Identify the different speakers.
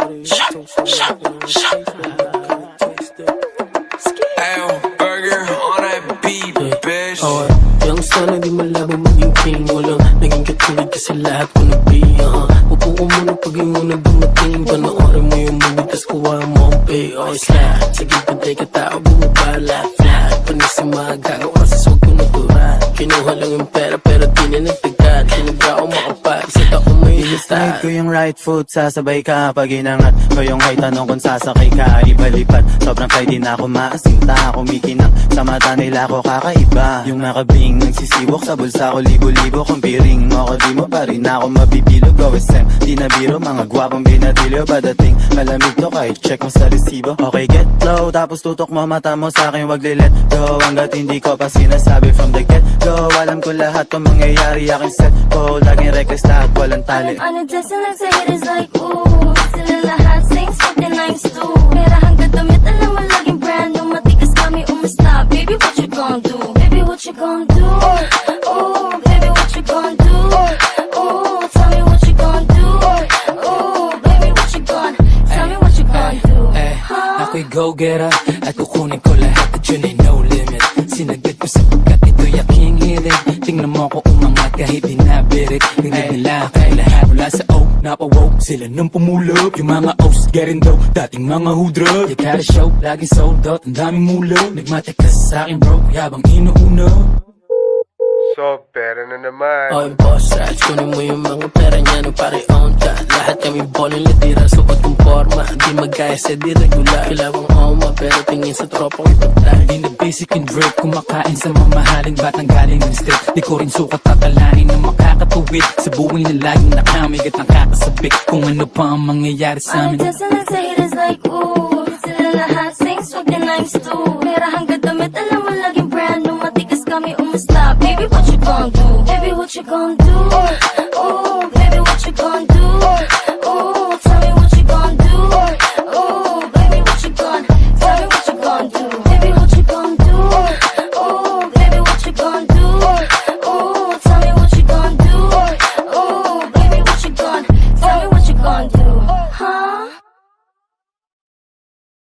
Speaker 1: Burger on that beat, bitch.
Speaker 2: Yung sana di malabo maging king. Walang naging katulad kasi lahat ko nag-pay. Upo ko muna pag yung unang dumating. Panoorin mo yung movie tas kuha mo ang pay. Slap, sige pantay ka tao bumabala. Flat, panis yung mga gago kasi swag ko naturat. Kinuha lang yung pera pero di na nagtagad. Kinabra ko makapag sa taong may
Speaker 3: Slide ko yung right foot, sasabay ka pag inangat ko yung kahit tanong kung sasakay ka, ibalipat. Sobrang fly din ako, maasinta, kumikinang sa mata nila ko kakaiba. Yung nakabing nagsisiwok sa bulsa ko, libo-libo kung piring mo ako, di mo pa rin ako mabibilog. OSM, di na biro, mga gwapong binatilyo, padating malamig to kahit check mo sa resibo. Okay, get low, tapos tutok mo mata mo sa akin, wag let go. Hanggat hindi ko pa sinasabi from the get go. Alam ko lahat to mangyayari, aking set ko, laging reckless lahat, walang tali.
Speaker 4: I'm dancing like the haters like ooh. Sila lahat sing something nice too. Pera hanggang damit, alam mo laging brand new. Matigas kami umasta. Baby, what you gon' do? Baby, what you gon' do? Ooh, baby, what you gon' do? Ooh, tell me what you gon' do? Ooh, baby, what you gon' tell me what you gon' do?
Speaker 5: Ako'y go-getter at kukunin ko lahat at yun ay no limit. Sinaglit ko sapagkat ito'y aking hilig. Tingnan mo ko umangat kahit di nabirit. Tingnan nila kay lahat mula sa O napawoke sila nung pumulog. Yung mga O's getting dough, dating mga hudra. You gotta show, laging sold out, ang daming mulo. Nagmatik ka sa akin bro, yabang inuuna.
Speaker 1: So, pera na naman.
Speaker 2: Yung boss rats, kunin mo yung mga pera niya nung pare on ka. Lahat kami boling litira, sukat ng forma. Di magkaya sa di regular. Kilawang oma, pero tingin sa tropa ko ipagtay.
Speaker 5: Di na basic and drip, kumakain sa mamahaling batang galing ng strip. Di ko rin sukat tatalain na makakatuwid. Sa buhay na laging nakamigat ang kakasabik. Kung ano pa ang mangyayari sa
Speaker 4: I'm
Speaker 5: amin.
Speaker 4: dancing like the haters like ooh. Sila lahat sing something nice too. Pera hanggang damit, alam mo laging brand new. Matigas kami umasta. Baby, what you gon' do? Baby, what you gon' do?